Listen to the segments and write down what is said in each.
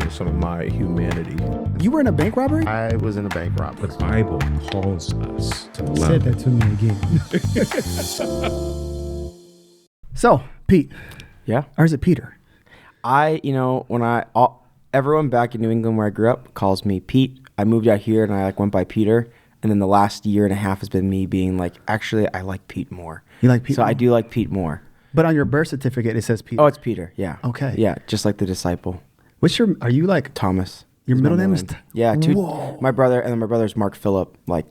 some of my humanity. You were in a bank robbery? I was in a bank robbery. The Bible calls us to love. Said that to me again. So, Pete. Yeah. Or is it Peter? Everyone back in New England where I grew up calls me Pete. I moved out here and I went by Peter. And then the last year and a half has been me being like, actually, I like Pete more. You like Pete So more? I do like Pete more. But on your birth certificate, it says Peter. Oh, it's Peter. Yeah. Okay. Yeah, just like the disciple. Are you like Thomas. Your is middle my name is? Yeah. Whoa. My brother, and then my brother's Mark Phillip, like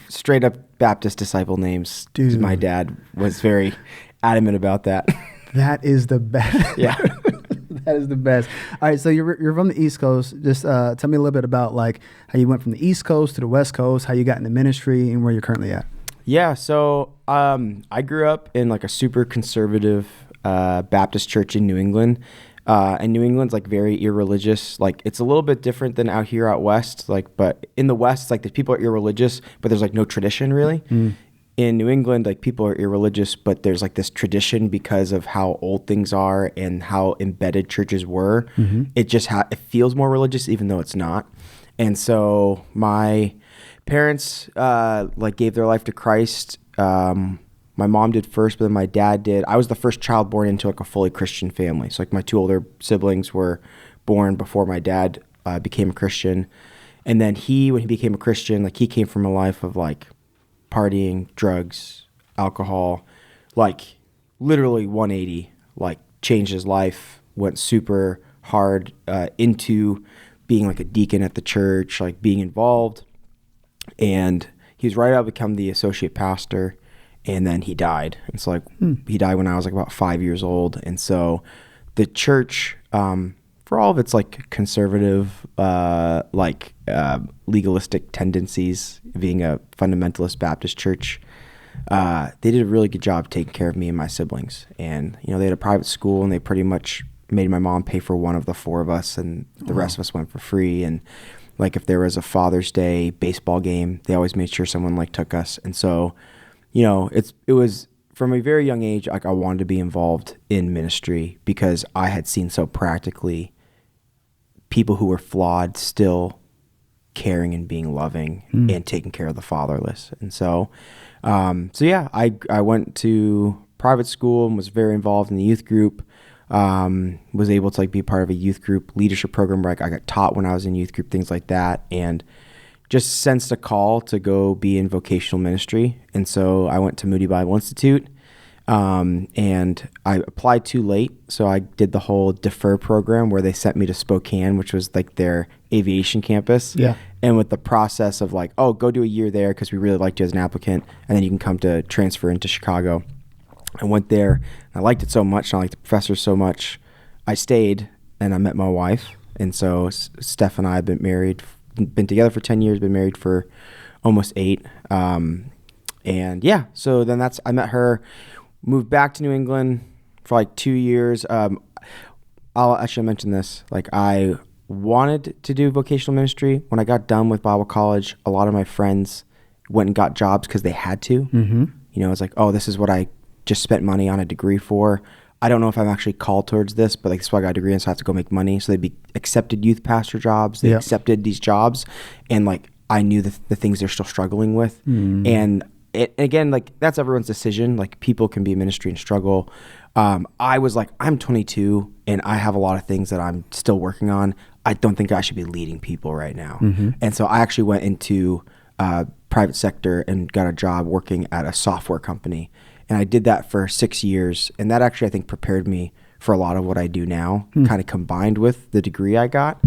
straight up Baptist disciple names. Dude. My dad was very adamant about that. That is the best. Yeah. That is the best. All right, so you're from the East Coast. Just tell me a little bit about like how you went from the East Coast to the West Coast, how you got into ministry, and where you're currently at. Yeah, so I grew up in like a super conservative Baptist church in New England. And New England's like very irreligious. Like it's a little bit different than out here out west. Like, but in the West, like the people are irreligious, but there's like no tradition really. In New England, like people are irreligious, but there's like this tradition because of how old things are and how embedded churches were. It just it feels more religious, even though it's not. And so my parents like gave their life to Christ. My mom did first, but then my dad did. I was the first child born into like a fully Christian family. So like my two older siblings were born before my dad became a Christian. And then when he became a Christian, like he came from a life of like partying, drugs, alcohol, like literally 180, like changed his life, went super hard into being like a deacon at the church, like being involved. And he was right out to become the associate pastor. And then he died. It's like he died when I was like about 5 years old. And so the church, for all of its like conservative, legalistic tendencies, being a fundamentalist Baptist church, they did a really good job taking care of me and my siblings. And they had a private school, and they pretty much made my mom pay for one of the four of us, and the rest of us went for free. And like if there was a Father's Day baseball game, they always made sure someone like took us. And so it was from a very young age, like I wanted to be involved in ministry because I had seen so practically people who were flawed still caring and being loving and taking care of the fatherless. And so I went to private school and was very involved in the youth group. Was able to like be part of a youth group leadership program where I got taught when I was in youth group, things like that. And just sensed a call to go be in vocational ministry. And so I went to Moody Bible Institute, and I applied too late. So I did the whole defer program where they sent me to Spokane, which was like their aviation campus. Yeah. And with the process of like, oh, go do a year there because we really liked you as an applicant, and then you can come to transfer into Chicago. I went there, and I liked it so much, and I liked the professors so much. I stayed, and I met my wife. And so Steph and I have been together for 10 years, been married for almost 8. And yeah, so then I met her, moved back to New England for like 2 years. I should mention this. Like I wanted to do vocational ministry. When I got done with Bible college, a lot of my friends went and got jobs because they had to. It's like, oh, this is what I just spent money on a degree for. I don't know if I'm actually called towards this, but like that's why I got a degree, and so I have to go make money. So they accepted youth pastor jobs. They accepted these jobs, and like I knew the things they're still struggling with. And again, like that's everyone's decision. Like people can be in ministry and struggle. I was like, I'm 22, and I have a lot of things that I'm still working on. I don't think I should be leading people right now. And so I actually went into private sector and got a job working at a software company. And I did that for 6 years. And that actually, I think, prepared me for a lot of what I do now, kind of combined with the degree I got.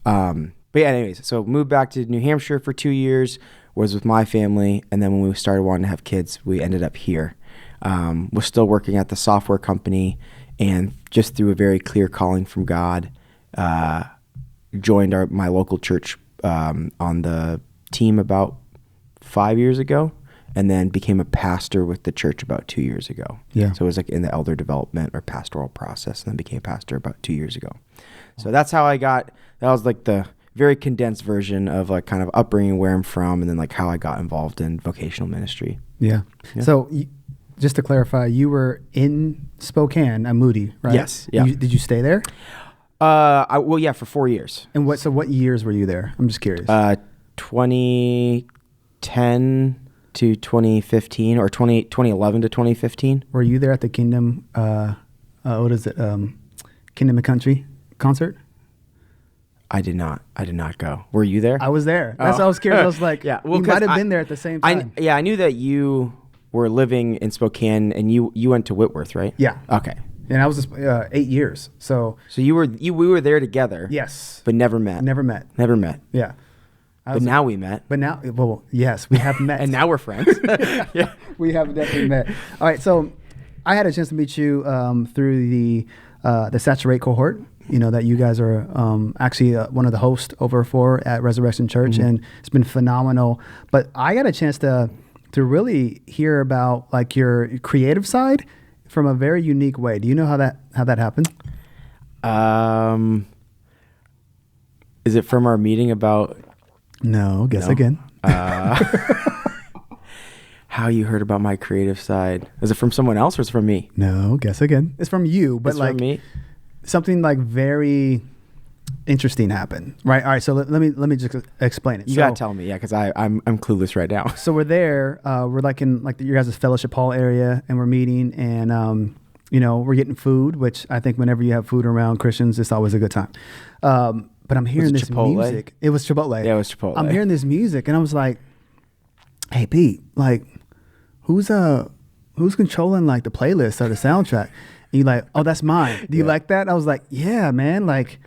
But yeah, anyways, so moved back to New Hampshire for 2 years, was with my family. And then when we started wanting to have kids, we ended up here. Was still working at the software company, and just through a very clear calling from God, joined my local church on the team about 5 years ago. And then became a pastor with the church about 2 years ago. Yeah. So it was like in the elder development or pastoral process, and then became pastor about 2 years ago. So that's how that was like the very condensed version of like kind of upbringing, where I'm from, and then like how I got involved in vocational ministry. Yeah. So just to clarify, you were in Spokane at Moody, right? Yes. Yeah. Did you stay there? For 4 years. And what years were you there? I'm just curious. 2010 to 2015 or 2011 to 2015. Were you there at the Kingdom, what is it? Kingdom and Country concert? I did not go. Were you there? I was there. That's why I was curious. I was like, yeah, well, you might have been there at the same time. I knew that you were living in Spokane and you went to Whitworth, right? Yeah. Okay. And I was just 8 years. So we were there together. Yes. But never met. Never met. Yeah. I But was- now we met. But now, well, yes, we have met. And now we're friends. Yeah. We have definitely met. All right, so I had a chance to meet you through the Saturate cohort. You know that you guys are actually one of the hosts over for at Resurrection Church, and it's been phenomenal. But I got a chance to really hear about like your creative side from a very unique way. Do you know how that happened? Is it from our meeting about No, guess No. again. how you heard about my creative side? Is it from someone else or is it from me? No, guess again. It's from you, but It's like from me. something like very interesting happened, right? All right, so let me just explain it. You gotta tell me, yeah, because I'm clueless right now. So we're there. We're like in like your guys' fellowship hall area, and we're meeting, and we're getting food, which I think whenever you have food around Christians, it's always a good time. But I'm hearing this Chipotle? music. It was Chipotle. Yeah, it was Chipotle. I'm hearing this music, and I was like, "Hey, Pete, like, who's controlling like the playlist or the soundtrack?" And you're like, "Oh, that's mine. Do you like that?" I was like, "Yeah, man. Like,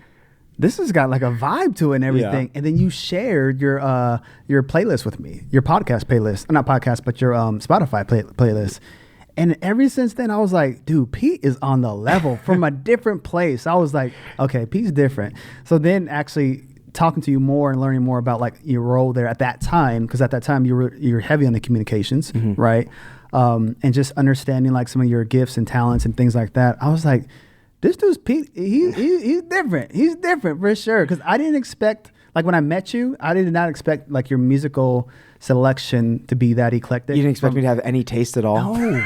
this has got like a vibe to it and everything." Yeah. And then you shared your playlist with me, your podcast playlist, not podcast, but your Spotify playlist. And ever since then, I was like, dude, Pete is on the level from a different place. I was like, okay, Pete's different. So then actually talking to you more and learning more about like your role there at that time, because at that time you're heavy on the communications, right? And just understanding like some of your gifts and talents and things like that. I was like, this dude's Pete. He's different. He's different for sure. Because I didn't expect, like when I met you, I did not expect like your musical selection to be that eclectic. You didn't expect me to have any taste at all? No.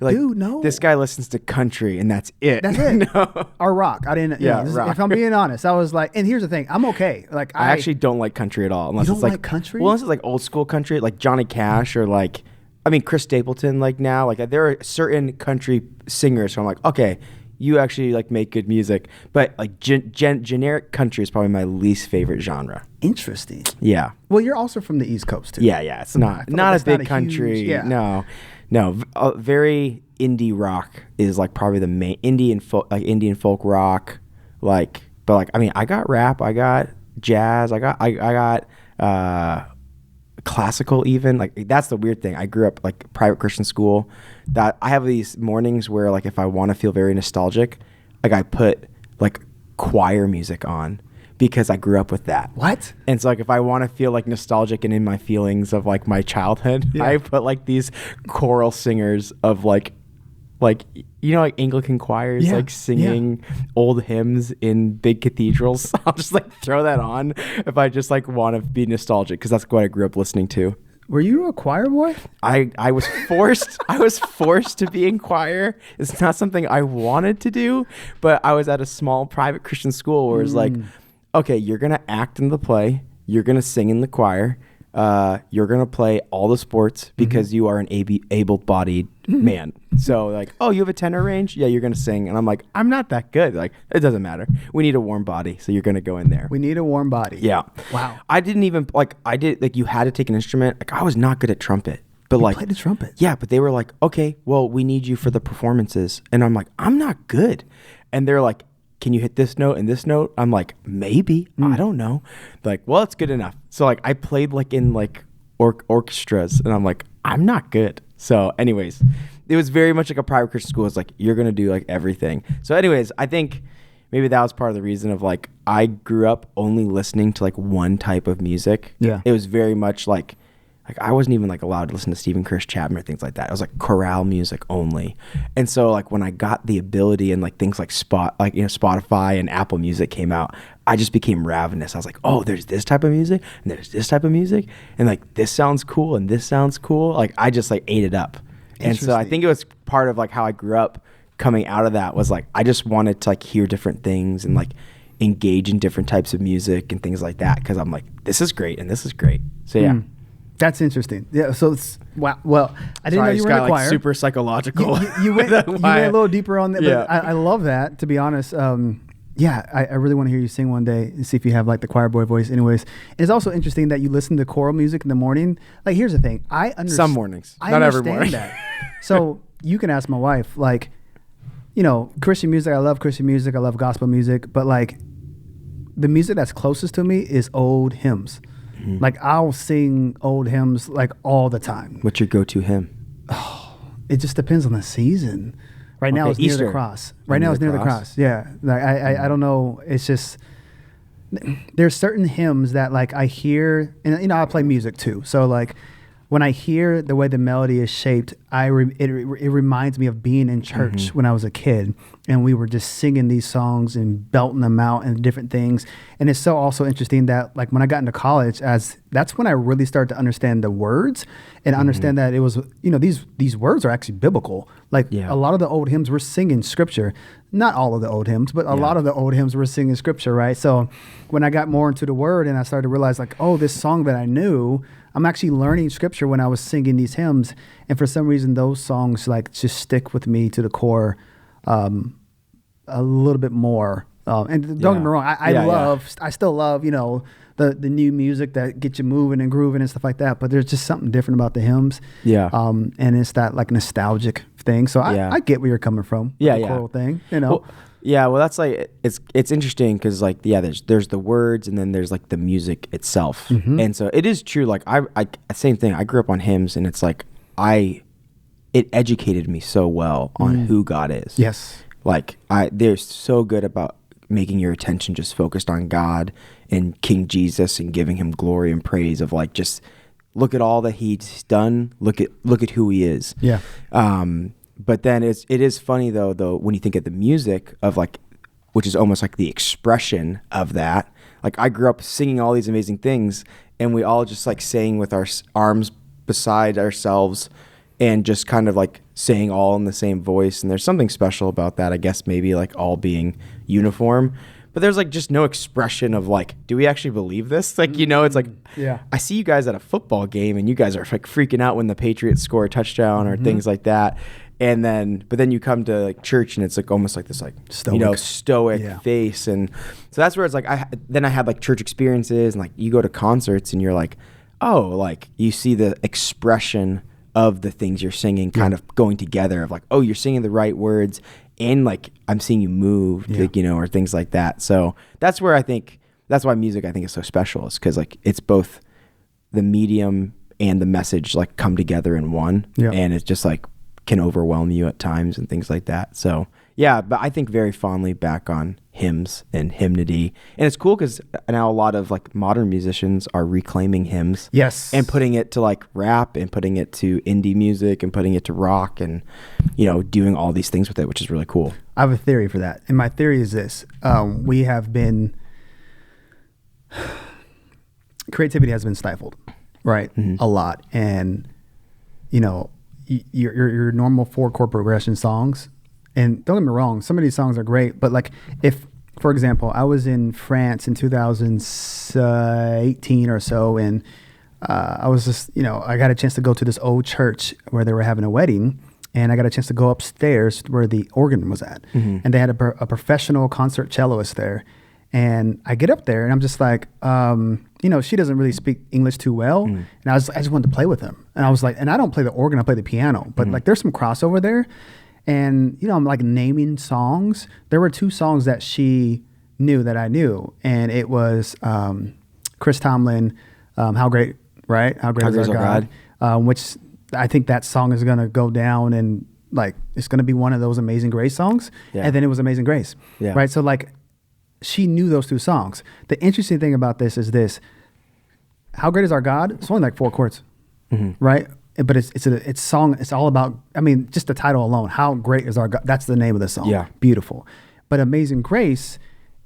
Like, Dude, no. This guy listens to country and that's it. That's it. No. Or rock. I didn't. Yeah, Yeah. rock. If I'm being honest, I was like, and here's the thing, I'm okay. Like I actually don't like country at all. Unless You it's don't like like country? Well, unless it's like old school country, like Johnny Cash or like, I mean, Chris Stapleton. Like now, like there are certain country singers who I'm like, okay, you actually like make good music. But like generic country is probably my least favorite genre. interesting. Yeah. Well, you're also from the East Coast too. Yeah. It's I not feel not like a that's big not a country. huge- yeah. No. Very indie rock is like probably the main Indian folk rock. Like, but like I mean, I got rap, I got jazz, I got classical even. Like that's the weird thing. I grew up like private Christian school. That I have these mornings where like if I want to feel very nostalgic, like I put like choir music on because I grew up with that. What? And so like if I want to feel like nostalgic and in my feelings of like my childhood, Yeah. I put like these choral singers of like you know, like Anglican choirs Yeah, like singing old hymns in big cathedrals. I'll just like throw that on if I just like want to be nostalgic because that's what I grew up listening to. Were you a choir boy? I was forced to be in choir. It's not something I wanted to do, but I was at a small private Christian school where it's like, okay, you're gonna act in the play, you're gonna sing in the choir, you're gonna play all the sports because you are an able-bodied man. So like, oh, you have a tenor range? Yeah, you're gonna sing. And I'm like, I'm not that good. Like, it doesn't matter. We need a warm body, so you're gonna go in there. We need a warm body. Yeah. Wow. I didn't even you had to take an instrument. Like I was not good at trumpet. But like Played the trumpet. Yeah, but they were like, okay, well, we need you for the performances. And I'm like, I'm not good. And they're like, can you hit this note and this note? I'm like, maybe. I don't know. They're like, well, it's good enough. So like I played like in like orchestras and I'm like, I'm not good. So anyways, it was very much like a private Christian school. It's like, you're going to do like everything. So anyways, I think maybe that was part of the reason of like, I grew up only listening to like one type of music. Yeah. It was very much like I wasn't even like allowed to listen to Stephen Chris Chapman or things like that. It was like chorale music only. And so like when I got the ability and like things like Spotify and Apple Music came out, I just became ravenous. I was like, oh, there's this type of music and there's this type of music and like this sounds cool and this sounds cool. Like I just like ate it up. And so I Interesting. think it was part of like how I grew up coming out of that was like, I just wanted to like hear different things and like engage in different types of music and things like that. Cause I'm like, this is great. And this is great. So yeah. That's interesting. Yeah. So it's, wow. Well, I didn't know you were in a choir. Like super psychological. You went a little deeper on that. Yeah. But I love that, to be honest. I really want to hear you sing one day and see if you have like the choir boy voice. Anyways, and it's also interesting that you listen to choral music in the morning. Like, here's the thing. I understand. Some mornings. Not every morning. That. So you can ask my wife, like, you know, Christian music. I love Christian music. I love gospel music. But like, the music that's closest to me is old hymns. Mm-hmm. Like, I'll sing old hymns like all the time. What's your go-to hymn? Oh, it just depends on the season. Right now it's Easter. Near the Cross. Right now it's Near the Cross. Yeah. Like I don't know. It's just, there's certain hymns that like I hear, and you know, I play music too. So like when I hear the way the melody is shaped, it reminds me of being in church when I was a kid, and we were just singing these songs and belting them out and different things. And it's so also interesting that like when I got into college, that's when I really started to understand the words and understand that it was, you know, these words are actually biblical. Like a lot of the old hymns were singing scripture, not all of the old hymns, but a lot of the old hymns were singing scripture, right? So when I got more into the word and I started to realize like, oh, this song that I knew, I'm actually learning scripture when I was singing these hymns. And for some reason, those songs like just stick with me to the core a little bit more. And don't get me wrong, I still love, you know, the new music that gets you moving and grooving and stuff like that. But there's just something different about the hymns. Yeah. And it's that like nostalgic thing. So I get where you're coming from. The choral thing, you know. Well, that's like, it's interesting because like, there's the words and then there's like the music itself. And so it is true. Like I same thing. I grew up on hymns, and it's like, it educated me so well on who God is. Yes. Like they're so good about making your attention just focused on God and King Jesus and giving him glory and praise of like, just look at all that he's done. Look at who he is. Yeah. But then it is funny though, when you think of the music of like, which is almost like the expression of that. Like I grew up singing all these amazing things, and we all just like sang with our arms beside ourselves and just kind of like saying all in the same voice. And there's something special about that, I guess, maybe like all being uniform. But there's like just no expression of like, do we actually believe this? Like, you know, it's like, I see you guys at a football game and you guys are like freaking out when the Patriots score a touchdown or things like that. But then you come to like church and it's like almost like this like, stoic face. And so that's where it's like, I had like church experiences, and like you go to concerts and you're like, oh, like you see the expression of the things you're singing kind of going together of like, oh, you're singing the right words, and like I'm seeing you move, like, you know, or things like that. So that's where that's why music I think is so special, is because like it's both the medium and the message like come together in one, and it's just like can overwhelm you at times and things like that. So yeah, but I think very fondly back on hymns and hymnody. And it's cool because now a lot of like modern musicians are reclaiming hymns. Yes. And putting it to like rap and putting it to indie music and putting it to rock and, you know, doing all these things with it, which is really cool. I have a theory for that. And my theory is this. Creativity has been stifled, right? A lot. And, you know, your normal 4-chord progression songs, and don't get me wrong, some of these songs are great, but like if, for example, I was in France in 2018 or so, and I was just, you know, I got a chance to go to this old church where they were having a wedding, and I got a chance to go upstairs where the organ was at, and they had a professional concert celloist there. And I get up there and I'm just like, you know, she doesn't really speak English too well. And I just wanted to play with him. And I was like, and I don't play the organ, I play the piano. But like there's some crossover there. And, you know, I'm like naming songs. There were 2 songs that she knew that I knew. And it was Chris Tomlin, How Great, right? How Great Is Our God. Which I think that song is going to go down and like, it's going to be one of those Amazing Grace songs. And then it was Amazing Grace, right? So like, she knew those 2 songs. The interesting thing about this is this: How Great Is Our God? It's only like 4 chords, right? But it's a song. It's all about. I mean, just the title alone. How Great Is Our God? That's the name of the song. Yeah, beautiful. But Amazing Grace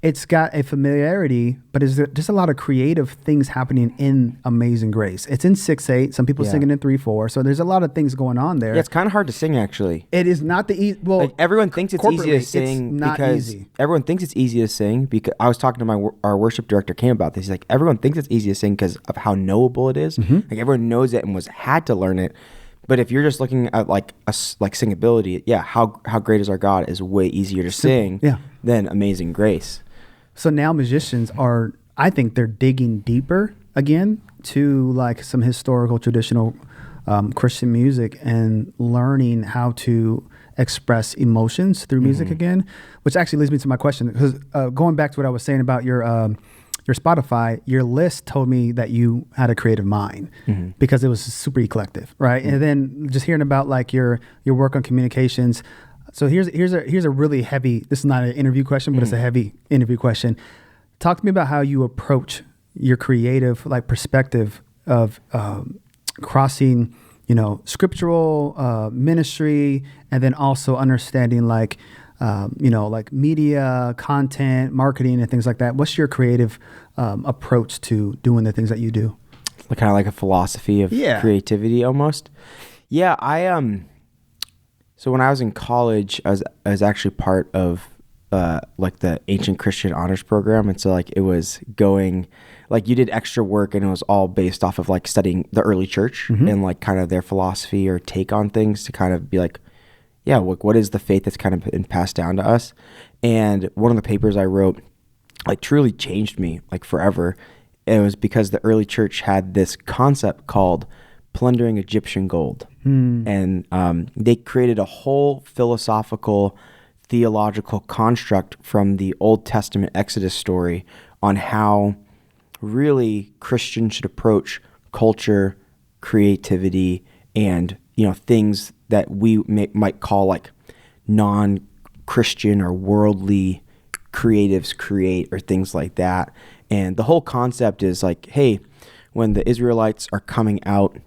it's got a familiarity, but there's just a lot of creative things happening in Amazing Grace. It's in 6/8. Some people singing in 3/4. So there's a lot of things going on there. Yeah, it's kind of hard to sing, actually. It is not the easy. Well, Like, everyone thinks it's easy to sing everyone thinks it's easy to sing because I was talking to our worship director Cam about this. He's like, everyone thinks it's easy to sing because of how knowable it is. Like, everyone knows it and had to learn it. But if you're just looking at like singability, how great is our God is way easier to sing than Amazing Grace. So now musicians I think they're digging deeper again to like some historical, traditional Christian music and learning how to express emotions through music again, which actually leads me to my question. Because going back to what I was saying about your Spotify, your list told me that you had a creative mind because it was super eclectic, right? And then just hearing about like your work on communications. So here's a really heavy. This is not an interview question, but it's a heavy interview question. Talk to me about how you approach your creative like perspective of crossing, scriptural ministry, and then also understanding like like media, content, marketing, and things like that. What's your creative approach to doing the things that you do? Kind of like a philosophy of creativity almost. Yeah, so when I was in college, I was actually part of like the Ancient Christian Honors Program. And so like it was going, like you did extra work and it was all based off of like studying the early church and like kind of their philosophy or take on things to kind of be like, what is the faith that's kind of been passed down to us? And one of the papers I wrote like truly changed me like forever. It was because the early church had this concept called plundering Egyptian gold. And they created a whole philosophical, theological construct from the Old Testament Exodus story on how really Christians should approach culture, creativity, and things that we might call like non-Christian or worldly creatives create or things like that. And the whole concept is like, hey, when the Israelites are coming out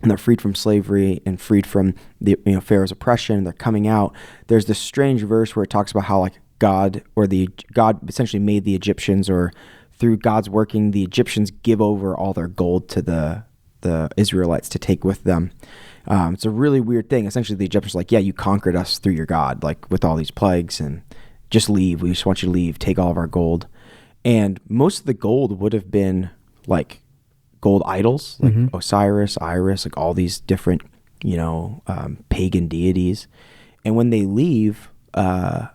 and they're freed from slavery and freed from the Pharaoh's oppression, they're coming out, there's this strange verse where it talks about how like God essentially made the Egyptians, or through God's working, the Egyptians give over all their gold to the Israelites to take with them. It's a really weird thing. Essentially, the Egyptians are like, you conquered us through your God, like with all these plagues, and just leave. We just want you to leave, take all of our gold. And most of the gold would have been like gold idols, like Osiris, Iris, like all these different, pagan deities. And when they leave, the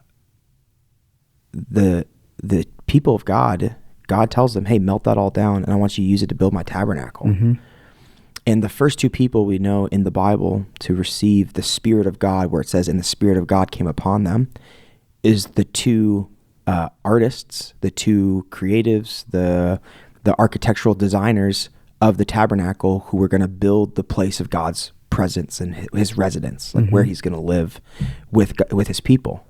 people of God tells them, hey, melt that all down, and I want you to use it to build my tabernacle. And the first two people we know in the Bible to receive the Spirit of God, where it says, and the Spirit of God came upon them, is the two artists, the two creatives, the architectural designers of the tabernacle, who were going to build the place of God's presence and his residence, like where he's going to live with his people.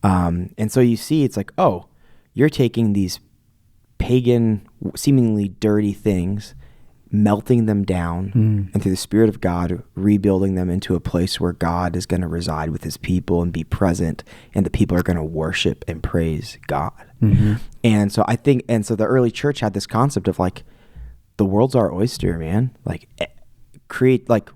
And so you see, it's like, oh, you're taking these pagan, seemingly dirty things, melting them down, and through the Spirit of God, rebuilding them into a place where God is going to reside with his people and be present, and the people are going to worship and praise God. And so the early church had this concept of like, the world's our oyster, man. Like,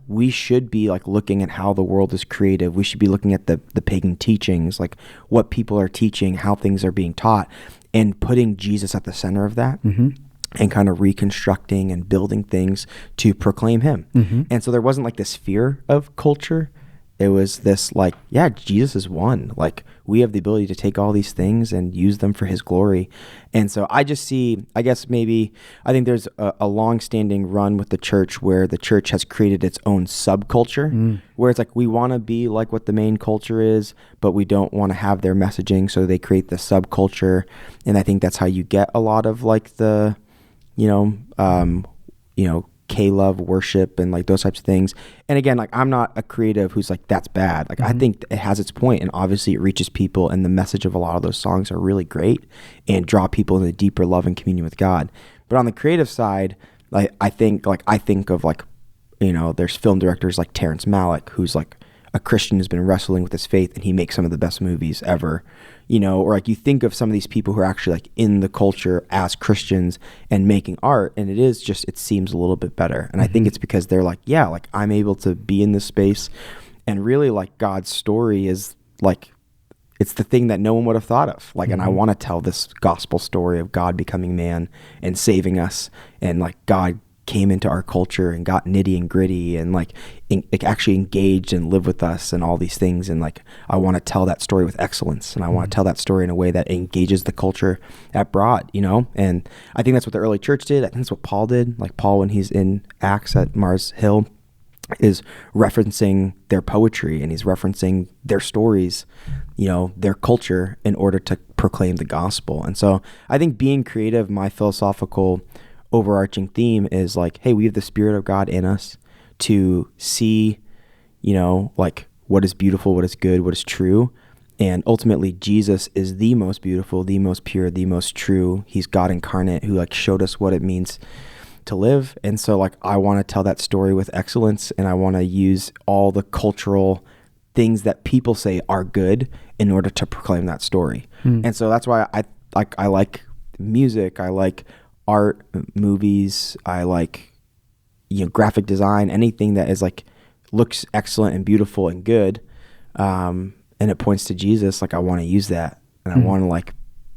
we should be like looking at how the world is creative. We should be looking at the pagan teachings, like what people are teaching, how things are being taught, and putting Jesus at the center of that. And kind of reconstructing and building things to proclaim him. And so there wasn't like this fear of culture. It was this like, Jesus is one. Like, we have the ability to take all these things and use them for his glory. And so I just see, I think there's a long-standing run with the church where the church has created its own subculture, where it's like, we want to be like what the main culture is, but we don't want to have their messaging. So they create the subculture. And I think that's how you get a lot of like the, K-love worship and like those types of things. And again, like, I'm not a creative who's like, that's bad. Like, I think it has its point, and obviously it reaches people, and the message of a lot of those songs are really great and draw people into deeper love and communion with God. But on the creative side, like, I think of like, there's film directors like Terrence Malick, who's like a Christian who's been wrestling with his faith and he makes some of the best movies ever, or like you think of some of these people who are actually like in the culture as Christians and making art, and it seems a little bit better. And I think it's because they're like, yeah, like I'm able to be in this space, and really like God's story is like, it's the thing that no one would have thought of. Like, and I want to tell this gospel story of God becoming man and saving us, and like God came into our culture and got nitty and gritty and like actually engaged and lived with us and all these things. And like, I want to tell that story with excellence, and I want to tell that story in a way that engages the culture at broad, and I think that's what the early church did. I think that's what Paul did. Like Paul, when he's in Acts at Mars Hill, is referencing their poetry, and he's referencing their stories, their culture, in order to proclaim the gospel. And so I think being creative, my philosophical overarching theme is like, hey, we have the Spirit of God in us to see, like what is beautiful, what is good, what is true. And ultimately Jesus is the most beautiful, the most pure, the most true. He's God incarnate who like showed us what it means to live. And so like, I want to tell that story with excellence, and I want to use all the cultural things that people say are good in order to proclaim that story. And so that's why I like music. I like art, movies. I like, graphic design, anything that is like, looks excellent and beautiful and good. And it points to Jesus. Like I want to use that, and I want to like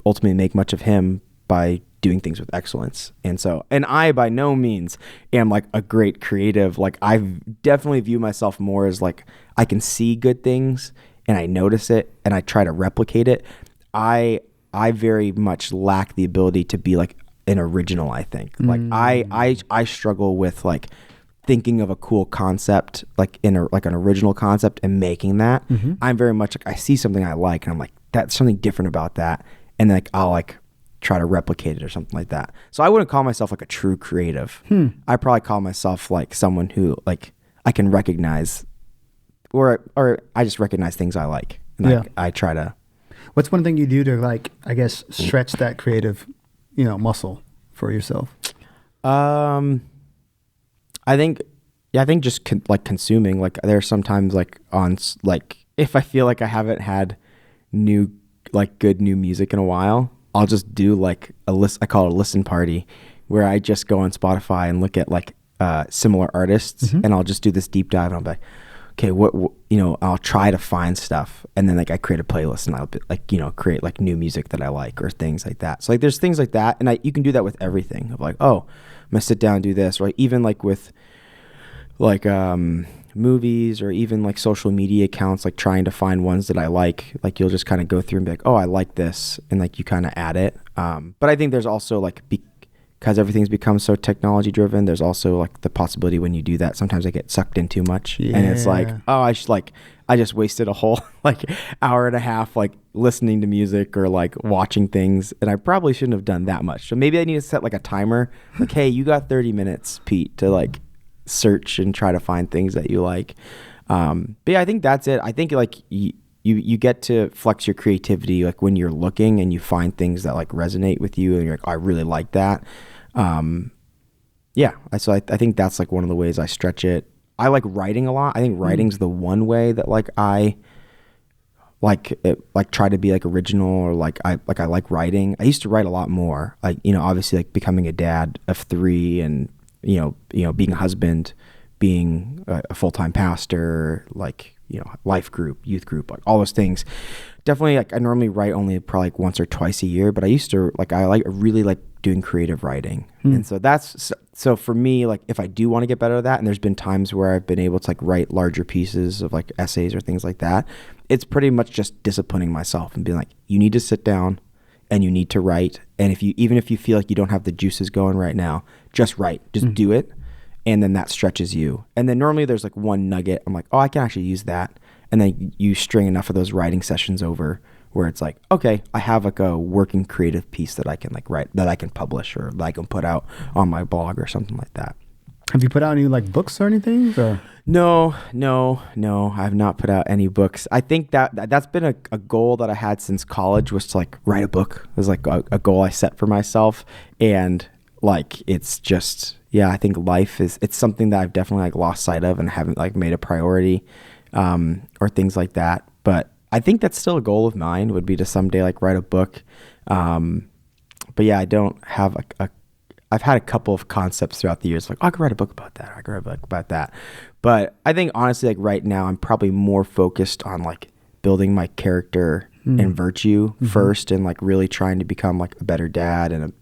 ultimately make much of him by doing things with excellence. And so, and I by no means am like a great creative. Like I definitely view myself more as like, I can see good things and I notice it and I try to replicate it. I very much lack the ability to be like an original, I think. Like I struggle with like thinking of a cool concept, like an original concept, and making that. I'm very much like, I see something I like and I'm like, that's something different about that. And like, I'll like try to replicate it or something like that. So I wouldn't call myself like a true creative. I probably call myself like someone who like I can recognize, or I just recognize things I like. And I try to. What's one thing you do to like, I guess, stretch that creative, muscle for yourself? I think just like consuming. Like there are sometimes like on like, if I feel like I haven't had good new music in a while, I'll just do like a list. I call it a listen party, where I just go on Spotify and look at like similar artists, and I'll just do this deep dive. And I'll be like, okay, what I'll try to find stuff, and then like I create a playlist, and I'll be like, create like new music that I like or things like that. So like there's things like that, and you can do that with everything. Of like, oh, I'm gonna sit down and do this, right? Even like with like movies, or even like social media accounts, like trying to find ones that I like you'll just kind of go through and be like, oh, I like this, and like you kind of add it. But I think there's also like, because everything's become so technology driven, there's also like the possibility when you do that, sometimes I get sucked in too much, and it's like, oh, I just wasted a whole like hour and a half like listening to music or like watching things, and I probably shouldn't have done that much. So maybe I need to set like a timer, like, hey, you got 30 minutes, Pete, to like search and try to find things that you like. But yeah, I think that's it. I think like you get to flex your creativity like when you're looking and you find things that like resonate with you, and you're like, oh, I really like that. So I think that's like one of the ways I stretch it. I like writing a lot. I think writing's the one way that like I try to be like original, or like I like writing. I used to write a lot more, like, obviously like becoming a dad of 3, and being a husband, being a full-time pastor, like, life group, youth group, like all those things. Definitely, like I normally write only probably like once or twice a year, but I used to I really like doing creative writing. And so for me, like if I do want to get better at that, and there's been times where I've been able to like write larger pieces of like essays or things like that, it's pretty much just disciplining myself and being like, you need to sit down and you need to write. And even if you feel like you don't have the juices going right now, just write, just do it. And then that stretches you. And then normally there's like one nugget. I'm like, oh, I can actually use that. And then you string enough of those writing sessions over where it's like, okay, I have like a working creative piece that I can like write, that I can publish, or that I can put out on my blog or something like that. Have you put out any like books or anything? Or? No, I have not put out any books. I think that's been a goal that I had since college, was to like write a book. It was like a goal I set for myself. And like, it's just, I think life it's something that I've definitely like lost sight of and haven't like made a priority. or things like that. But I think that's still a goal of mine, would be to someday like write a book. But yeah, I don't have I've had a couple of concepts throughout the years, like, oh, I could write a book about that. I could write a book about that. But I think honestly, like right now, I'm probably more focused on like building my character and virtue first, and like really trying to become like a better dad and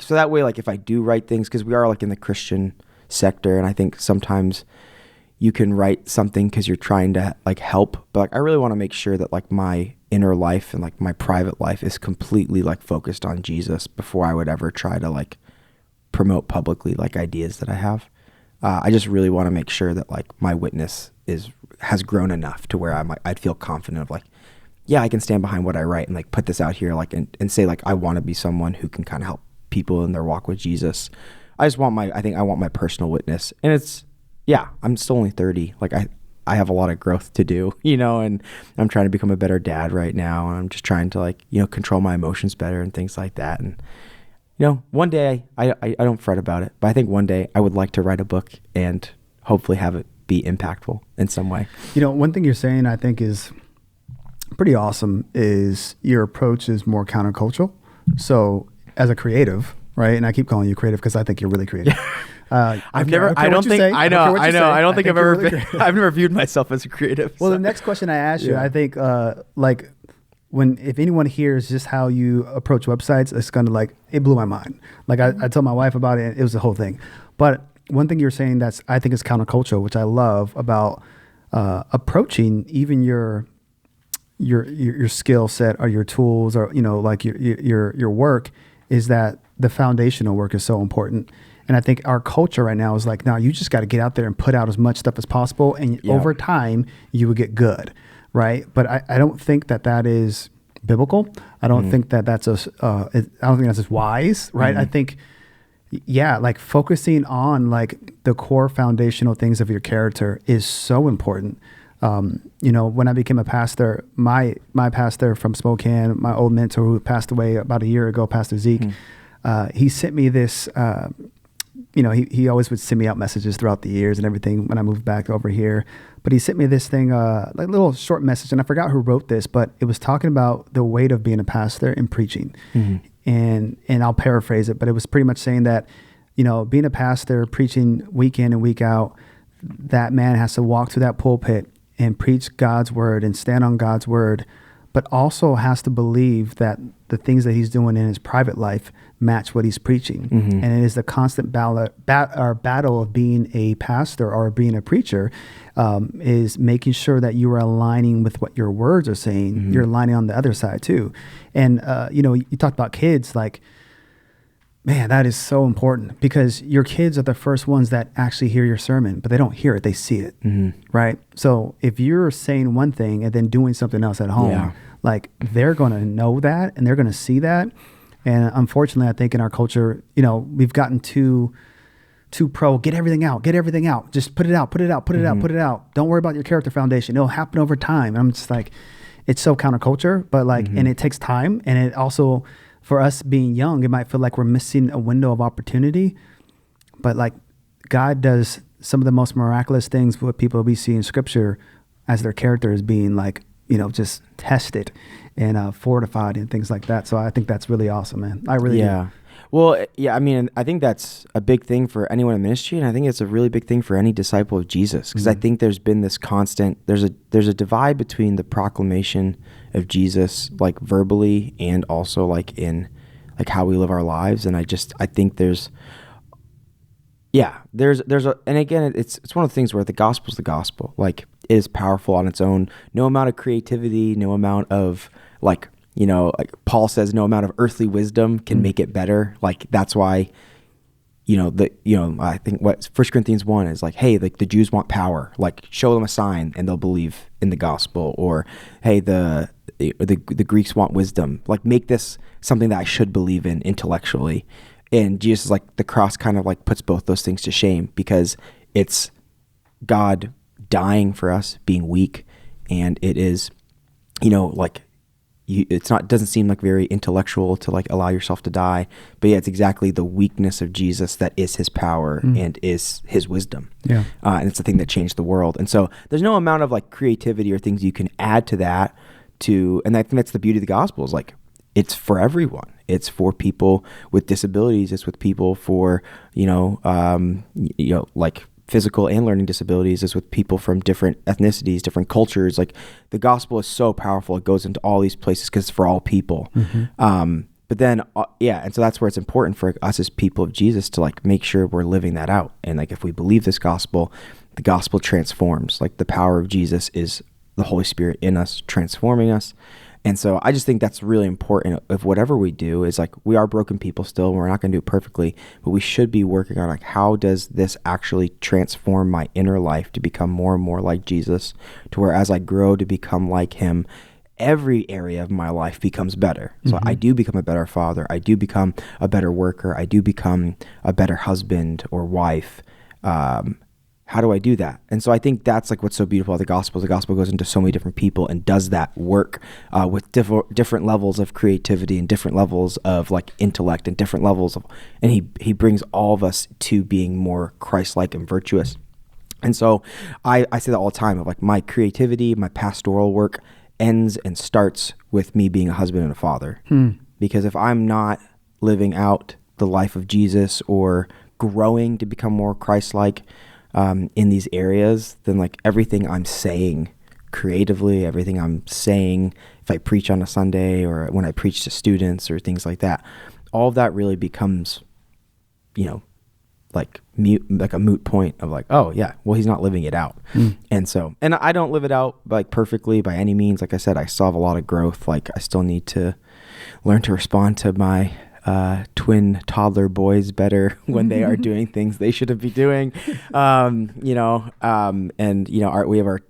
so that way, like if I do write things, because we are like in the Christian sector, and I think sometimes you can write something because you're trying to like help, but like I really want to make sure that like my inner life and like my private life is completely like focused on Jesus before I would ever try to like promote publicly like ideas that I have. I just really want to make sure that like my witness has grown enough to where I'd feel confident of like, yeah, I can stand behind what I write and like put this out here, like and say like I want to be someone who can kind of help people in their walk with Jesus. I think I want my personal witness, and I'm still only 30. Like I have a lot of growth to do, and I'm trying to become a better dad right now. And I'm just trying to like, control my emotions better and things like that. And, one day I don't fret about it, but I think one day I would like to write a book and hopefully have it be impactful in some way. One thing you're saying I think is pretty awesome is your approach is more countercultural. So as a creative, right? And I keep calling you creative because I think you're really creative. I've never viewed myself as a creative. Well, the next question I ask you, I think, if anyone hears just how you approach websites, it's going to like, it blew my mind. Like I told my wife about it, it was the whole thing. But one thing you're saying I think is countercultural, which I love about approaching even your skill set or your tools or, like your work, is that the foundational work is so important. And I think our culture right now is like, now you just got to get out there and put out as much stuff as possible. And over time you will get good. Right. But I don't think that is biblical. I don't think that's I don't think that's as wise. Right. I think, like focusing on like the core foundational things of your character is so important. When I became a pastor, my pastor from Spokane, my old mentor who passed away about a year ago, Pastor Zeke, he sent me this, he always would send me out messages throughout the years and everything when I moved back over here. But he sent me this thing, like a little short message, and I forgot who wrote this, but it was talking about the weight of being a pastor and preaching. And I'll paraphrase it, but it was pretty much saying that, being a pastor, preaching week in and week out, that man has to walk through that pulpit and preach God's word and stand on God's word, but also has to believe that the things that he's doing in his private life match what he's preaching. And it is the constant battle of being a pastor or being a preacher, is making sure that you are aligning with what your words are saying. You're aligning on the other side too. And, you talked about kids, like, man, that is so important because your kids are the first ones that actually hear your sermon, but they don't hear it, they see it, right? So if you're saying one thing and then doing something else at home, like they're going to know that and they're going to see that. And unfortunately, I think in our culture, we've gotten too pro, get everything out, just put it out. Don't worry about your character foundation. It'll happen over time. And I'm just like, it's so counterculture, but like, and it takes time. And it also, for us being young, it might feel like we're missing a window of opportunity, but like God does some of the most miraculous things with people we see in scripture as their character is being like, just tested and fortified and things like that. So I think that's really awesome, man. I really do. Well, I mean, I think that's a big thing for anyone in ministry, and I think it's a really big thing for any disciple of Jesus, because I think there's been this constant, there's a divide between the proclamation of Jesus, like verbally, and also like in like how we live our lives. And I think there's and again, it's one of the things where the gospel's the gospel. Like, it is powerful on its own. No amount of creativity, no amount of like, like Paul says, no amount of earthly wisdom can make it better. Like, that's why, I think what 1 Corinthians 1 is like, hey, like the Jews want power, like show them a sign and they'll believe in the gospel. Or, hey, the Greeks want wisdom, like make this something that I should believe in intellectually. And Jesus, like the cross kind of like puts both those things to shame, because it's God dying for us, being weak, and it is, like doesn't seem like very intellectual to like allow yourself to die, but yeah, it's exactly the weakness of Jesus that is his power and is his wisdom. Yeah. And it's the thing that changed the world. And so there's no amount of like creativity or things you can add to that and I think that's the beauty of the gospel is like, it's for everyone. It's for people with disabilities. It's with people for, like physical and learning disabilities. It's with people from different ethnicities, different cultures. Like the gospel is so powerful. It goes into all these places because it's for all people. But then, and so that's where it's important for us as people of Jesus to like make sure we're living that out. And like if we believe this gospel, the gospel transforms. Like the power of Jesus is the Holy Spirit in us, transforming us. And so I just think that's really important of whatever we do is like we are broken people still. We're not going to do it perfectly, but we should be working on like how does this actually transform my inner life to become more and more like Jesus, to where as I grow to become like him, every area of my life becomes better. So I do become a better father. I do become a better worker. I do become a better husband or wife. How do I do that? And so I think that's like what's so beautiful about the gospel. The gospel goes into so many different people and does that work with different levels of creativity and different levels of like intellect and different levels of, and he brings all of us to being more Christ-like and virtuous. And so I say that all the time of like my creativity, my pastoral work ends and starts with me being a husband and a father. Because if I'm not living out the life of Jesus or growing to become more Christ-like, in these areas, then like everything I'm saying creatively, everything I'm saying, if I preach on a Sunday or when I preach to students or things like that, all of that really becomes, like a moot point of like, oh yeah, well, he's not living it out. And so, and I don't live it out like perfectly by any means. Like I said, I still have a lot of growth. Like I still need to learn to respond to my twin toddler boys better when they are doing things they shouldn't be doing. And we have our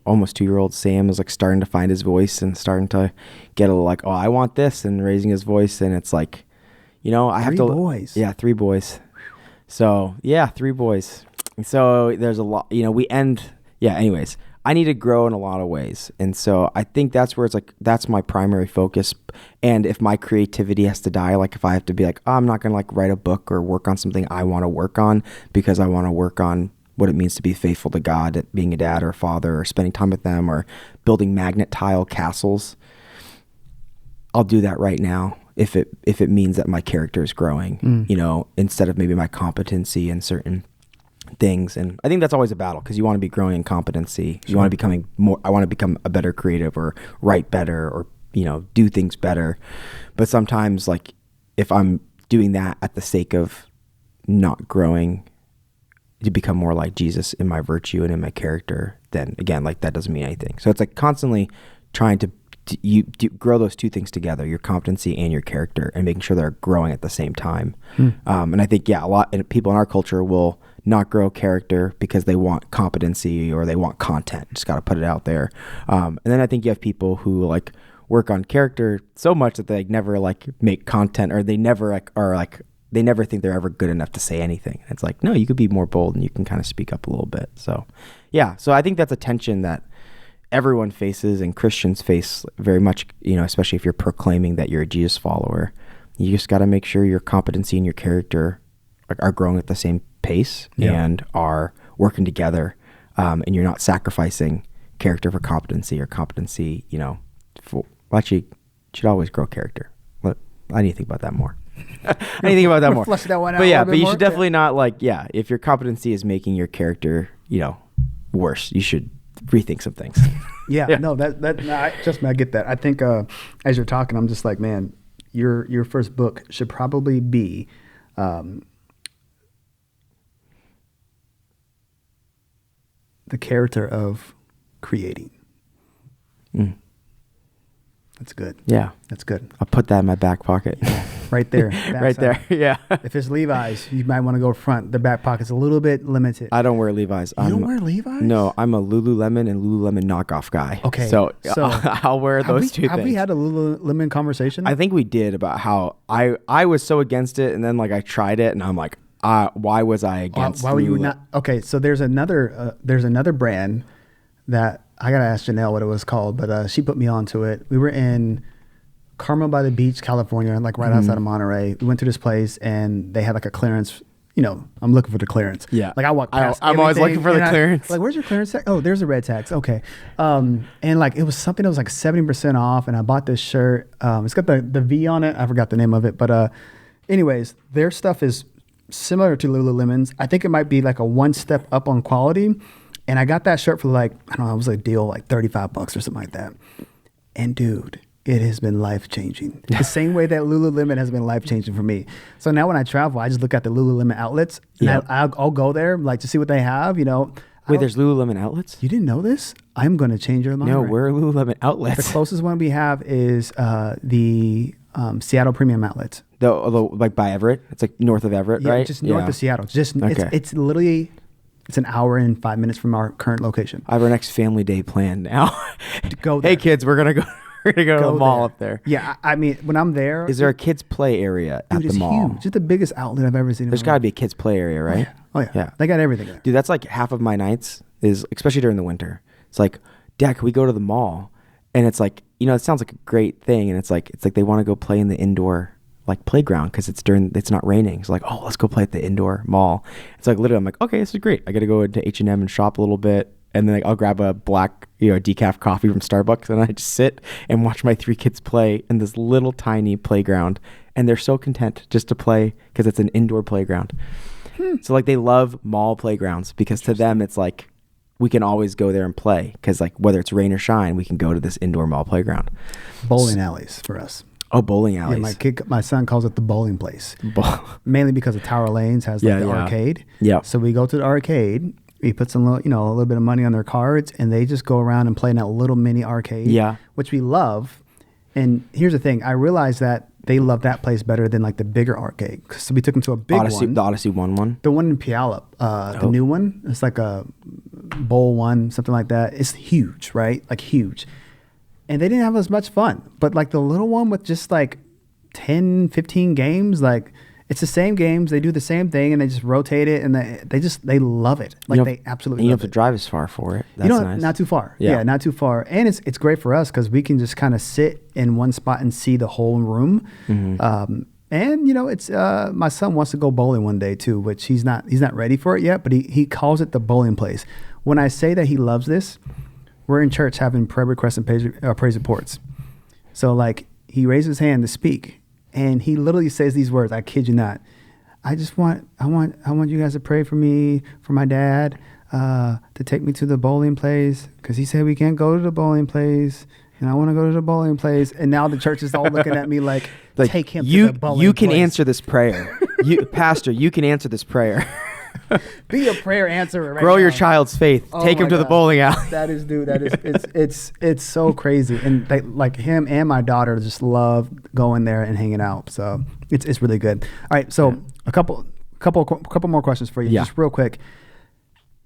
almost 2-year-old Sam is like starting to find his voice and starting to get a little like, oh, I want this, and raising his voice. And it's like, I have 3 boys. Yeah, 3 boys. So yeah, 3 boys. So there's a lot, anyways, I need to grow in a lot of ways. And so I think that's where it's like, that's my primary focus. And if my creativity has to die, like if I have to be like, oh, I'm not going to like write a book or work on something I want to work on because I want to work on what it means to be faithful to God, at being a dad or a father or spending time with them or building magnet tile castles, I'll do that right now. If it means that my character is growing, instead of maybe my competency in certain things. And I think that's always a battle because you want to be growing in competency. You want to I want to become a better creative or write better or, do things better. But sometimes like if I'm doing that at the sake of not growing to become more like Jesus in my virtue and in my character, then again, like that doesn't mean anything. So it's like constantly trying to grow those two things together, your competency and your character, and making sure they're growing at the same time. And I think, a lot of people in our culture will not grow character because they want competency or they want content. Just got to put it out there. And then I think you have people who like work on character so much that they like never like make content, or they never like are like, they never think they're ever good enough to say anything. It's like, no, you could be more bold and you can kind of speak up a little bit. So yeah, so I think that's a tension that everyone faces and Christians face very much, especially if you're proclaiming that you're a Jesus follower. You just got to make sure your competency and your character are growing at the same pace and are working together. And you're not sacrificing character for competency or competency, actually, you should always grow character. I need to think about that more. Anything about that more. Flush that one out. But yeah, but you should definitely not like, if your competency is making your character, worse, you should rethink some things. No, I get that. I think as you're talking, I'm just like, man, your first book should probably be the character of creating. That's good. Yeah. That's good. I'll put that in my back pocket. Right there. Right there. Yeah. If it's Levi's, you might want to go front. The back pocket's a little bit limited. I don't wear Levi's. You don't wear Levi's? No, I'm a Lululemon and Lululemon knockoff guy. Okay. So I'll wear those two things. Have we had a Lululemon conversation? I think we did, about how I was so against it, and then like I tried it and I'm like, why was I against why were you not? Okay. So there's another brand that I gotta ask Janelle what it was called, but she put me onto it. We were in Carmel by the Beach, California, like right outside of Monterey. We went to this place and they had like a clearance. You know, I'm looking for the clearance. Yeah. Like I walk past. I'm always looking for the clearance. Like, where's your clearance tag? Oh, there's a red tags. Okay. And like it was something that was like 70% off, and I bought this shirt. It's got the V on it. I forgot the name of it, but anyways, their stuff is similar to Lululemon's. I think it might be like a one step up on quality. And I got that shirt for like, I don't know, it was a deal like $35 or something like that. And dude, it has been life-changing. The same way that Lululemon has been life-changing for me. So now when I travel, I just look at the Lululemon outlets. And I'll go there like to see what they have, you know. Wait, there's Lululemon outlets? You didn't know this? I'm going to change your mind. No, where are Lululemon outlets? The closest one we have is the Seattle Premium Outlets. Like by Everett? It's like north of Everett, right? Just north of Seattle. It's literally... It's an hour and 5 minutes from our current location. I have our next family day planned now. Go there. Hey kids, we're gonna go to the mall up there. Yeah, I mean, when I'm there, is there a kids play area at the mall? Huge. It's the biggest outlet I've ever seen. There's got to be a kids play area, right? Oh yeah. They got everything there. Dude, that's like half of my nights is, especially during the winter. It's like, Dad, can we go to the mall? And it's like, you know, it sounds like a great thing, and it's like they want to go play in the indoor like playground because it's not raining. So like, oh, let's go play at the indoor mall. It's like literally I'm like, okay, this is great. I got to go into H&M and shop a little bit, and then like I'll grab a black, you know, decaf coffee from Starbucks, and I just sit and watch my 3 kids play in this little tiny playground, and they're so content just to play because it's an indoor playground. So like they love mall playgrounds because to them it's like we can always go there and play because like whether it's rain or shine, we can go to this indoor mall playground. Bowling alleys for us. Oh, bowling alleys. Yeah, my son calls it the bowling place. Mainly because of Tower Lanes has like the arcade. Yeah. So we go to the arcade. We put some, a little bit of money on their cards, and they just go around and play in that little mini arcade. Yeah. Which we love. And here's the thing: I realized that they love that place better than like the bigger arcade. So we took them to a big one. The Odyssey one. The one in Puyallup, the new one. It's like a bowl one, something like that. It's huge, right? Like huge. And they didn't have as much fun. But like the little one with just like 10, 15 games, like it's the same games. They do the same thing and they just rotate it and they love it. Like they absolutely love it. You don't have to drive as far for it. That's nice. Not too far. Yeah, not too far. And it's great for us because we can just kind of sit in one spot and see the whole room. Mm-hmm. And it's my son wants to go bowling one day too, which he's not ready for it yet, but he calls it the bowling place. When I say that he loves this, we're in church having prayer requests and praise reports. So like he raised his hand to speak, and he literally says these words. I kid you not. I want you guys to pray for me, for my dad, to take me to the bowling place because he said we can't go to the bowling place, and I want to go to the bowling place. And now the church is all looking at me like take him to the bowling place. You can answer this prayer, Pastor. You can answer this prayer. Be a prayer answerer right Grow now. your child's faith. Take him to the bowling alley. It's so crazy. And they, like him and my daughter just love going there and hanging out. So it's really good. All right. So a couple more questions for you. Just real quick.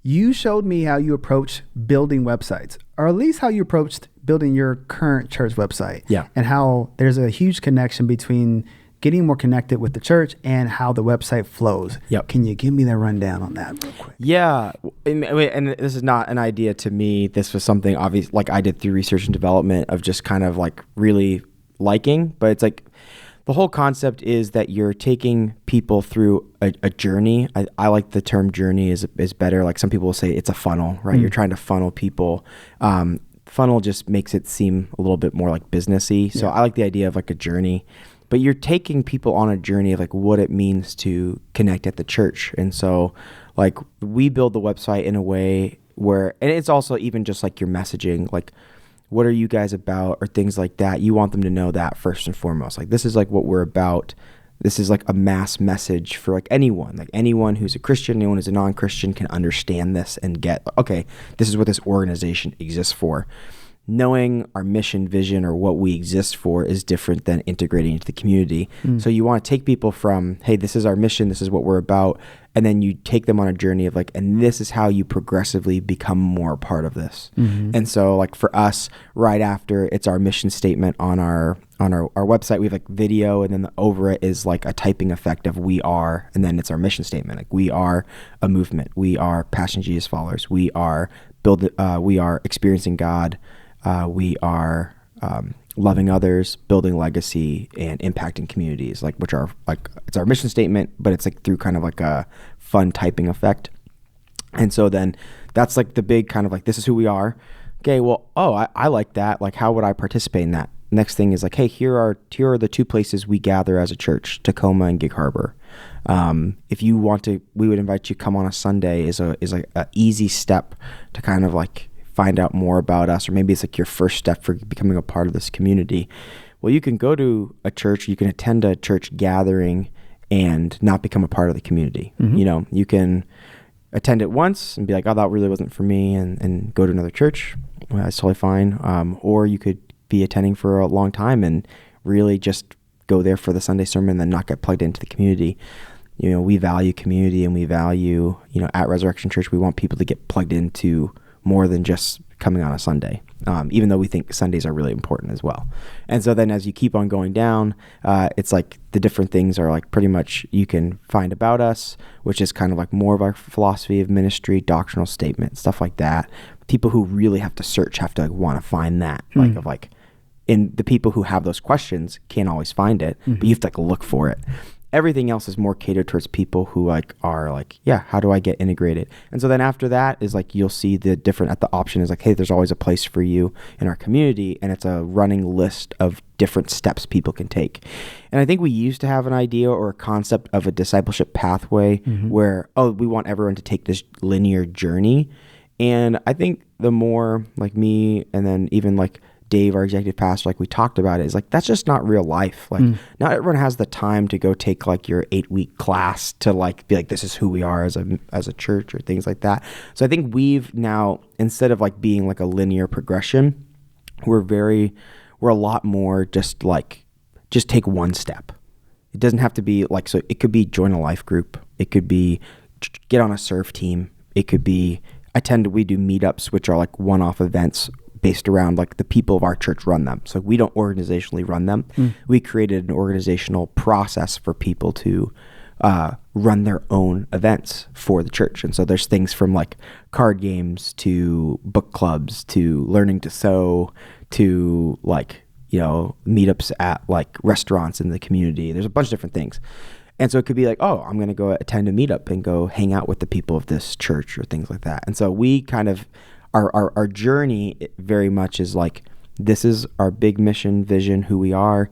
You showed me how you approach building websites, or at least how you approached building your current church website. Yeah. And how there's a huge connection between getting more connected with the church and how the website flows. Yep. Can you give me the rundown on that real quick? Yeah. And this is not an idea to me. This was something obvious, like I did through research and development of just kind of like really liking, but it's like the whole concept is that you're taking people through a journey. I like the term journey is better. Like some people will say it's a funnel, right? You're trying to funnel people. Funnel just makes it seem a little bit more like businessy. So I like the idea of like a journey. But you're taking people on a journey of like what it means to connect at the church. And so like we build the website in a way where, and it's also even just like your messaging, like what are you guys about or things like that. You want them to know that first and foremost. Like this is like what we're about. This is like a mass message for like anyone who's a Christian, anyone who's a non-Christian can understand this and get, okay, this is what this organization exists for. Knowing our mission, vision, or what we exist for is different than integrating into the community. So you want to take people from, hey, this is our mission, this is what we're about, and then you take them on a journey of like, and this is how you progressively become more a part of this. And so like for us, right after it's our mission statement on our website, we have like video, and then over it is like a typing effect of we are, and then it's our mission statement. Like we are a movement. We are Passion Jesus followers. We are we are experiencing God, we are loving others, building legacy, and impacting communities, like which are like it's our mission statement, but it's like through kind of like a fun typing effect. And so then that's like the big kind of like, this is who we are. Okay, well, I like that. Like, how would I participate in that? Next thing is like, hey, here are the two places we gather as a church, Tacoma and Gig Harbor. If you want to, we would invite you to come on a Sunday is like a easy step to kind of like find out more about us, or maybe it's like your first step for becoming a part of this community. Well, you can go to a church, you can attend a church gathering and not become a part of the community. Mm-hmm. You know, you can attend it once and be like, oh, that really wasn't for me, and go to another church. Well, that's totally fine. Or you could be attending for a long time and really just go there for the Sunday sermon and then not get plugged into the community. You know, we value community, and we value, you know, at Resurrection Church, we want people to get plugged into more than just coming on a Sunday, even though we think Sundays are really important as well. And so then as you keep on going down, it's like the different things are like pretty much you can find about us, which is kind of like more of our philosophy of ministry, doctrinal statement, stuff like that. People who really have to search have to like want to find that, like of like, and the people who have those questions can't always find it, but you have to like look for it. Everything else is more catered towards people who like are like, yeah, how do I get integrated? And so then after that is like, you'll see the different at the option is like, hey, there's always a place for you in our community. And it's a running list of different steps people can take. And I think we used to have an idea or a concept of a discipleship pathway where, we want everyone to take this linear journey. And I think the more like me and then even like Dave, our executive pastor, like we talked about it, is like, that's just not real life. Like not everyone has the time to go take like your 8-week class to like be like, this is who we are as a church or things like that. So I think we've now, instead of like being like a linear progression, we're a lot more just take one step. It doesn't have to be like, so it could be join a life group. It could be get on a serve team. It could be, we do meetups, which are like one-off events based around like the people of our church run them. So we don't organizationally run them. We created an organizational process for people to run their own events for the church. And so there's things from like card games to book clubs to learning to sew to like, you know, meetups at like restaurants in the community. There's a bunch of different things. And so it could be like, oh, I'm going to go attend a meetup and go hang out with the people of this church or things like that. And so we kind of, our journey very much is like, this is our big mission, vision, who we are.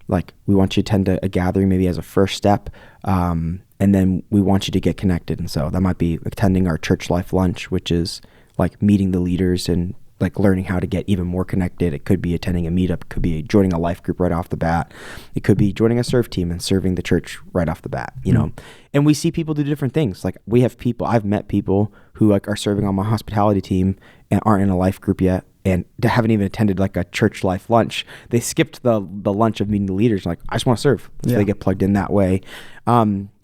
Like, we want you to attend a gathering maybe as a first step. And then we want you to get connected. And so that might be attending our church life lunch, which is like meeting the leaders and like learning how to get even more connected. It could be attending a meetup. It could be joining a life group right off the bat. It could be joining a serve team and serving the church right off the bat, you know? And we see people do different things. Like I've met people who like are serving on my hospitality team and aren't in a life group yet and haven't even attended like a church life lunch. They skipped the lunch of meeting the leaders. Like, I just want to serve. So they get plugged in that way.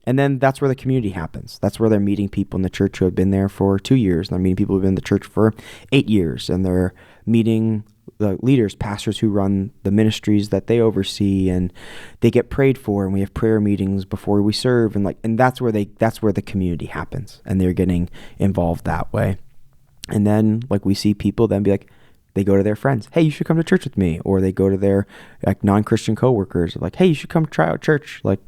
And then that's where the community happens. That's where they're meeting people in the church who have been there for 2 years. And they're meeting people who have been in the church for 8 years. And they're meeting the leaders, pastors who run the ministries that they oversee, and they get prayed for. And we have prayer meetings before we serve. And that's where the community happens. And they're getting involved that way. And then like we see people then be like, they go to their friends, hey, you should come to church with me. Or they go to their like non-Christian coworkers, like, hey, you should come try out church. Like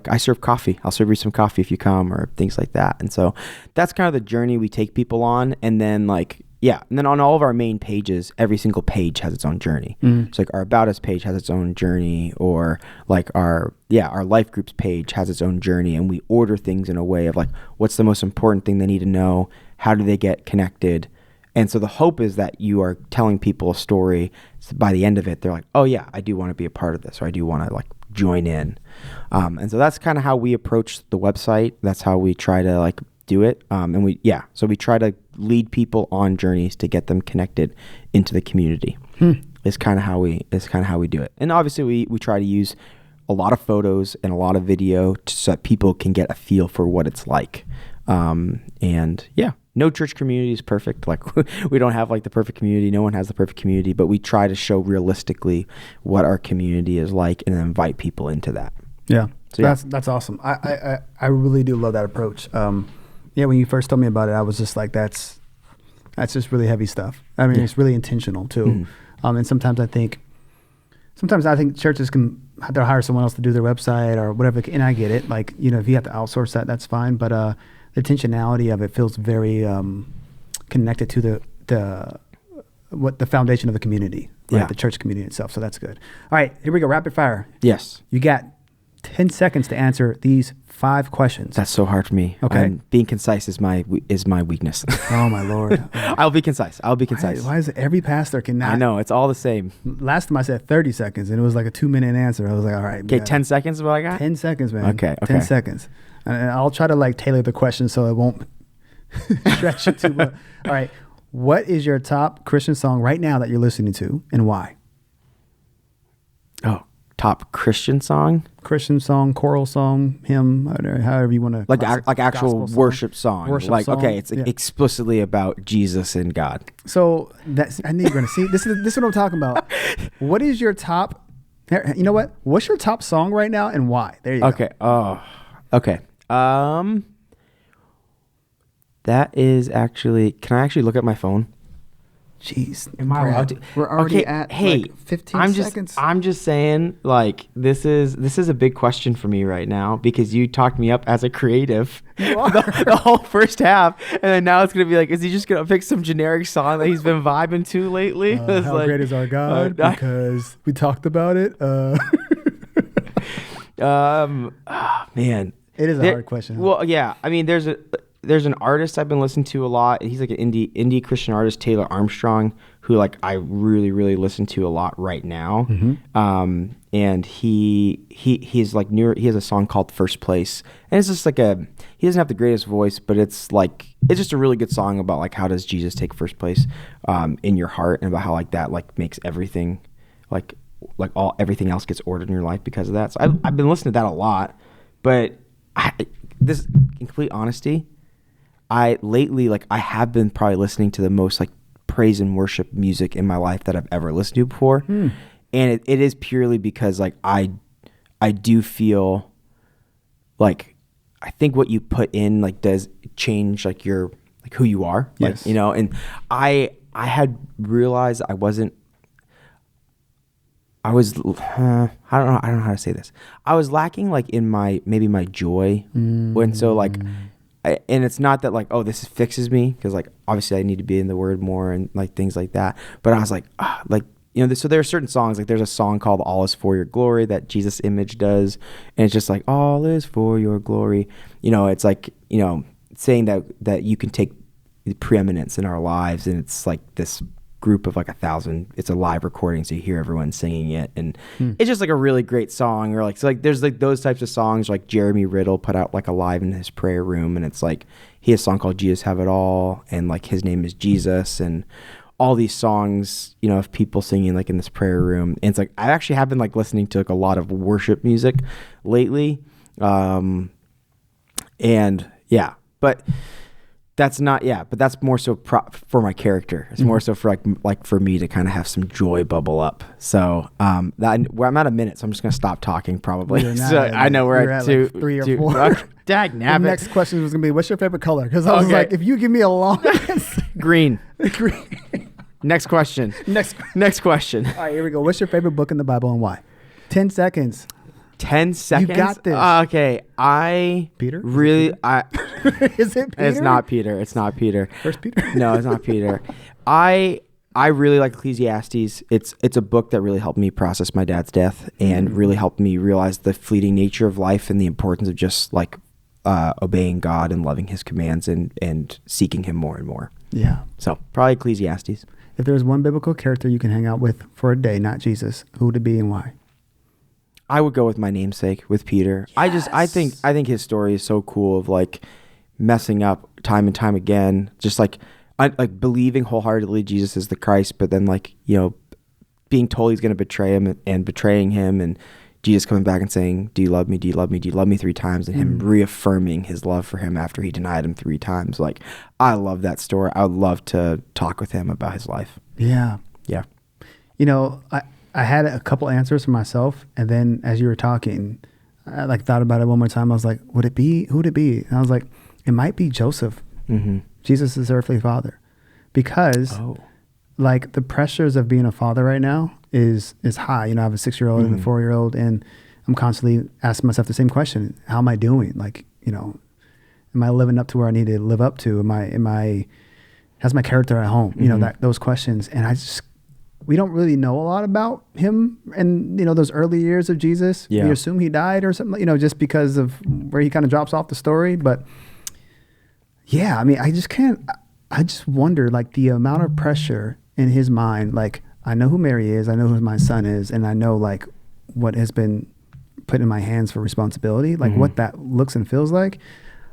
I serve coffee. I'll serve you some coffee if you come, or things like that. And so that's kind of the journey we take people on. And then and then on all of our main pages, every single page has its own journey. So like our About Us page has its own journey, or like our life groups page has its own journey. And we order things in a way of like, what's the most important thing they need to know? How do they get connected? And so the hope is that you are telling people a story. So by the end of it, they're like, oh yeah, I do want to be a part of this, or I do want to like join in. And so that's kind of how we approach the website. That's how we try to like do it. So we try to lead people on journeys to get them connected into the community. It's kind of how we do it. And obviously we try to use a lot of photos and a lot of video so that people can get a feel for what it's like. No church community is perfect. Like, we don't have like the perfect community. No one has the perfect community, but we try to show realistically what our community is like and invite people into that. Yeah. So that's awesome. I really do love that approach. When you first told me about it, I was just like, that's That's just really heavy stuff. I mean, it's really intentional too. And sometimes I think churches they'll hire someone else to do their website or whatever. And I get it. Like, if you have to outsource that, that's fine. But the intentionality of it feels very connected to the foundation of the community, right? The church community itself. So that's good. All right, here we go. Rapid fire. Yes. You got 10 seconds to answer these 5 questions. That's so hard for me. Okay. Being concise is my weakness. Oh my Lord. I'll be concise. Why is it every pastor cannot? I know, it's all the same. Last time I said 30 seconds and it was like a 2-minute answer. I was like, all right. Okay, 10 seconds is what I got? 10 seconds, man. Okay. 10 seconds. And I'll try to tailor the question so it won't stretch it too much. All right. What is your top Christian song right now that you're listening to and why? Oh, top Christian song? Christian song, choral song, hymn, however you want to. Like actual worship song. Worship song. Okay, it's explicitly about Jesus and God. So I knew you're going to see. This is what I'm talking about. What is your top? You know what? What's your top song right now and why? There you go. Okay. Oh, okay. That is actually. Can I actually look at my phone? Jeez, am I allowed to? We're already at 15 seconds. I'm just saying, this is a big question for me right now because you talked me up as a creative You are. the whole first half, and then now it's gonna be is he just gonna pick some generic song that he's been vibing to lately? How great is our God? Because we talked about it. Man, it is a hard question. Well, yeah. I mean, there's an artist I've been listening to a lot. He's like an indie Christian artist, Taylor Armstrong, who I really, really listen to a lot right now. Mm-hmm. And he's he has a song called First Place. And it's just he doesn't have the greatest voice, but it's just a really good song about how does Jesus take first place in your heart, and about how that makes everything everything else gets ordered in your life because of that. So I've been listening to that a lot, but this, in complete honesty, I have been probably listening to the most praise and worship music in my life that I've ever listened to before. And it is purely because I do feel I think what you put in does change your who you are. Yes. And I had realized I don't know how to say this. I was lacking in my joy when and it's not that oh, this fixes me, because obviously I need to be in the word more and things like that. But I was so there are certain songs, there's a song called All Is For Your Glory that Jesus Image does, and it's just all is for your glory. It's saying that you can take the preeminence in our lives, and it's this group of 1,000. It's a live recording, so you hear everyone singing it, and it's just a really great song. Or there's those types of songs Jeremy Riddle put out a live in his prayer room, and it's he has a song called Jesus Have It All, and his name is Jesus, and all these songs of people singing in this prayer room. And it's I actually have been listening to a lot of worship music lately, and yeah, but that's more so for my character. It's more so for for me to kind of have some joy bubble up. So I'm at a minute, so I'm just gonna stop talking probably. So I know we're at 2, 3 or 4. Dag The nabbit. next question was gonna be, what's your favorite color? Because I was if you give me a long Green. green. Next question. Next question. All right, here we go. What's your favorite book in the Bible and why? 10 seconds. 10 seconds. You got this. Okay, Peter? Really, Is it Peter? It's not Peter. It's not Peter. First Peter? No, it's not Peter. I really like Ecclesiastes. It's a book that really helped me process my dad's death, and really helped me realize the fleeting nature of life and the importance of just obeying God and loving His commands and seeking Him more and more. Yeah. So probably Ecclesiastes. If there's one biblical character you can hang out with for a day, not Jesus, who would it be and why? I would go with my namesake, with Peter. Yes. I think his story is so cool of messing up time and time again, just believing wholeheartedly Jesus is the Christ, but then being told he's going to betray him and betraying him, and Jesus coming back and saying, "Do you love me? Do you love me? Do you love me?" 3 times, and him reaffirming his love for him after he denied him 3 times. I love that story. I would love to talk with him about his life. Yeah. Yeah. I had a couple answers for myself, and then as you were talking, I thought about it one more time. I was like, would it be? Who would it be? And I was like, it might be Joseph. Mm-hmm. Jesus' earthly father. because Oh. like the pressures of being a father right now is high. You know, I have a 6-year-old and a 4-year-old, and I'm constantly asking myself the same question: how am I doing? Like, you know, am I living up to where I need to live up to? How's my character at home? You know, those questions. And we don't really know a lot about him and, you know, those early years of Jesus. Yeah. We assume he died or something, you know, just because of where he kind of drops off the story. But yeah, I mean, I just wonder, like, the amount of pressure in his mind. Like, I know who Mary is, I know who my son is, and I know, like, what has been put in my hands for responsibility, like what that looks and feels like.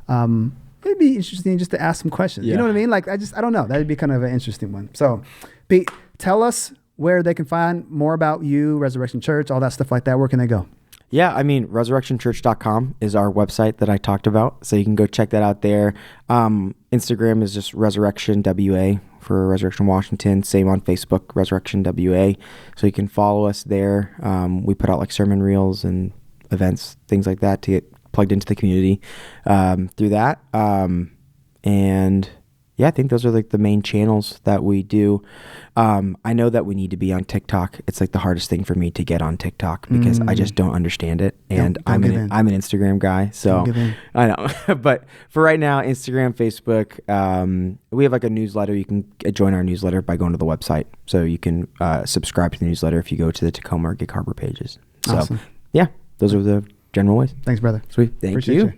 It'd be interesting just to ask some questions. Yeah. You know what I mean? Like, I don't know. That'd be kind of an interesting one. So, Pete, tell us where they can find more about you, Resurrection Church, all that stuff like that. Where can they go? Yeah, I mean, resurrectionchurch.com is our website that I talked about. So you can go check that out there. Instagram is just Resurrection WA for Resurrection Washington. Same on Facebook, Resurrection WA. So you can follow us there. We put out like sermon reels and events, things like that to get plugged into the community through that. And yeah, I think those are like the main channels that we do. I know that we need to be on TikTok. It's like the hardest thing for me to get on TikTok because I just don't understand it. And I'm an Instagram guy, so I know. But for right now, Instagram, Facebook, we have like a newsletter. You can join our newsletter by going to the website. So you can subscribe to the newsletter if you go to the Tacoma or Gig Harbor pages. So Awesome. yeah, those are the general ways. Thanks, brother. Sweet. Thank Appreciate you. you.